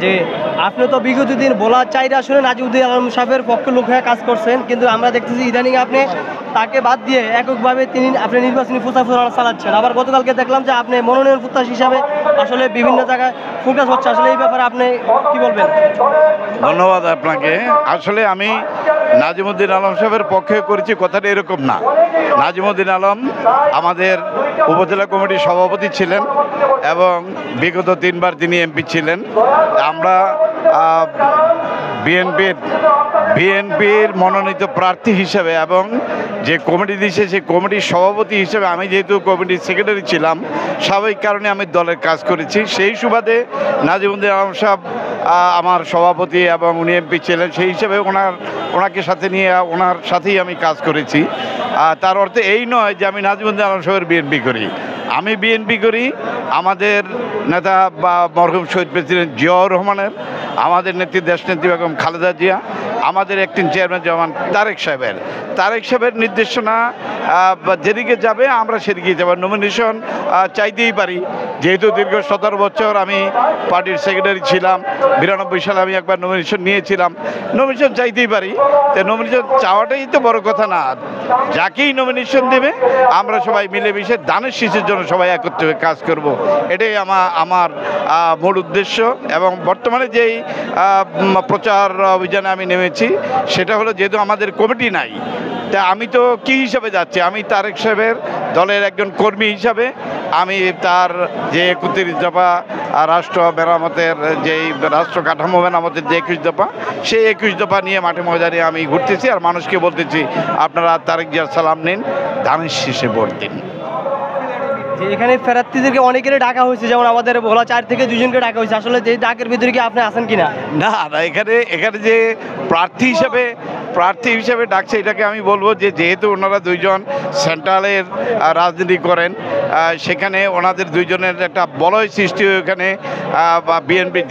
যে আপনি তো বিগত দিন ভোলা 4 আসনে নাজিমুদ্দিন আলম সাহেবের পক্ষে লোক হয়ে কাজ করছেন, কিন্তু আমরা দেখতেছি ইদানিং আপনি তাকে বাদ দিয়ে এককভাবে আপনি নির্বাচনী প্রচার চালাচ্ছেন। আবার গতকালকে দেখলাম যে আপনি মনোনয়ন প্রত্যাশী হিসাবে আসলে বিভিন্ন জায়গায় ফোকাস হচ্ছে। আসলে এই ব্যাপারে আপনি কি বলবেন? ধন্যবাদ আপনাকে। আসলে আমি নাজিমুদ্দিন আলম সাহেবের পক্ষে করেছি কথাটা এরকম না। নাজিমুদ্দিন আলম আমাদের উপজেলা কমিটির সভাপতি ছিলেন এবং বিগত 3 বার তিনি এমপি ছিলেন। আমরা বিএনপির মনোনীত প্রার্থী হিসেবে এবং যে কমিটি দিয়েছে সেই কমিটির সভাপতি হিসেবে আমি যেহেতু কমিটির সেক্রেটারি ছিলাম, স্বাভাবিক কারণে আমি দলের কাজ করেছি। সেই সুবাদে নাজিমুদ্দিন আলম সাহেব আমার সভাপতি এবং উনি এমপি ছিলেন, সেই হিসেবে ওনাকে সাথে নিয়ে ওনার সাথেই আমি কাজ করেছি। তার অর্থ এই নয় যে আমি নাজিমুদ্দিন আলম সাহেবের বিএনপি করি। আমি বিএনপি করি আমাদের নেতা বা মরহুম শহীদ প্রেসিডেন্ট জিয়াউর রহমানের, আমাদের নেত্রী দেশনেত্রী বেগম খালেদা জিয়া, আমাদের অ্যাক্টিং চেয়ারম্যান যেমন তারেক সাহেবের নির্দেশনা যেদিকে যাবে আমরা সেদিকেই যাব। নমিনেশন চাইতেই পারি, যেহেতু দীর্ঘ 17 বছর আমি পার্টির সেক্রেটারি ছিলাম। 92 সালে আমি একবার নমিনেশন নিয়েছিলাম। নমিনেশন চাইতেই পারি, তো নমিনেশন চাওয়াটাই তো বড় কথা না। যাকেই নমিনেশন দেবে আমরা সবাই মিলেমিশে দানের শীষের জন্য সবাই একত্রে হয়ে কাজ করব, এটাই আমার মূল উদ্দেশ্য। এবং বর্তমানে যেই প্রচার অভিযানে আমি নেমেছি সেটা হলো, যেহেতু আমাদের কমিটি নাই, তা আমি তো কী হিসাবে যাচ্ছি, আমি তারেক সাহেবের দলের একজন কর্মী হিসাবে আমি তার যে 31 দফা রাষ্ট্র মেরামতের যেই রাষ্ট্র কাঠামো মেরামতের যে 21 দফা, সেই 21 দফা নিয়ে মাঠে ময়দানে আমি ঘুরতেছি আর মানুষকে বলতেছি আপনারা তারেক জিয়ার সালাম নিন, ধানের শীষে ভোট দিন। এখানে প্রার্থীদেরকে অনেকেরই ডাকা হয়েছে, যেমন আমাদের ভোলা 4 থেকে 2 জনকে ডাকা হয়েছে। আসলে যে ডাকের ভিতরে কি আপনি আছেন কিনা? না, এখানে যে প্রার্থী হিসেবে ডাকছে, এটাকে আমি বলবো যে যেহেতু ওনারা 2 জন সেন্ট্রালের রাজনীতি করেন, সেখানে ওনাদের 2 জনের একটা বলয় সৃষ্টি হয়ে ওখানে বিএনপি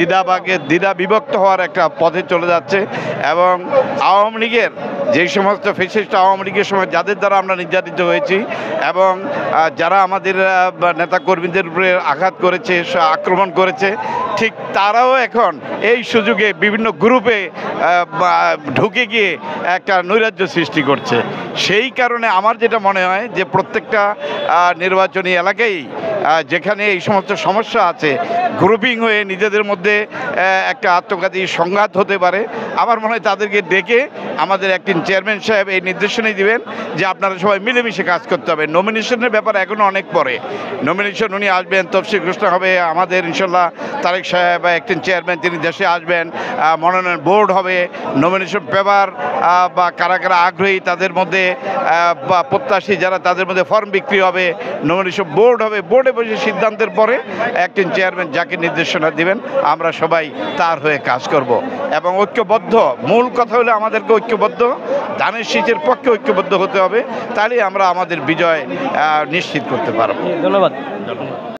দ্বিধা বিভক্ত হওয়ার একটা পথে চলে যাচ্ছে। এবং আওয়ামী লীগের যেই সমস্ত ফেসিস্ট আওয়ামী লীগের সময় যাদের দ্বারা আমরা নির্যাতিত হয়েছি এবং যারা আমাদের নেতা কর্মীদের উপরে আঘাত করেছে, আক্রমণ করেছে, ঠিক তারাও এখন এই সুযোগে বিভিন্ন গ্রুপে ঢুকে গিয়ে একটা নৈরাজ্য সৃষ্টি করছে। সেই কারণে আমার যেটা মনে হয় যে প্রত্যেকটা নির্বাচনী এলাকায় যেখানে এই সমস্ত সমস্যা আছে, গ্রুপিং হয়ে নিজেদের মধ্যে একটা আত্মঘাতী সংঘাত হতে পারে, আমার মনে হয় তাদেরকে ডেকে আমাদের একদিন চেয়ারম্যান সাহেব এই নির্দেশনাই দিবেন যে আপনারা সবাই মিলেমিশে কাজ করতে হবে। নমিনেশনের ব্যাপার এখনও অনেক পরে। নমিনেশন উনি আসবেন, তফসিল ঘোষণা হবে, আমাদের ইনশাল্লাহ তারেক সাহেব একদিন চেয়ারম্যান তিনি দেশে আসবেন, মনোনয়ন বোর্ড হবে, নমিনেশন পেপার বা কারা কারা আগ্রহী তাদের মধ্যে বা প্রত্যাশী যারা তাদের মধ্যে ফর্ম বিক্রি হবে, নমিনেশন বোর্ড হবে, বোর্ডে বসে সিদ্ধান্তের পরে একদিন চেয়ারম্যান যাকে নির্দেশনা দিবেন আমরা সবাই তার হয়ে কাজ করব। এবং ঐক্যবদ্ধ, মূল কথা হলো আমাদেরকে ঐক্যবদ্ধ, ধানের শীষের পক্ষে ঐক্যবদ্ধ হতে হবে, তাহলে আমরা আমাদের বিজয় নিশ্চিত করতে পারব। ধন্যবাদ।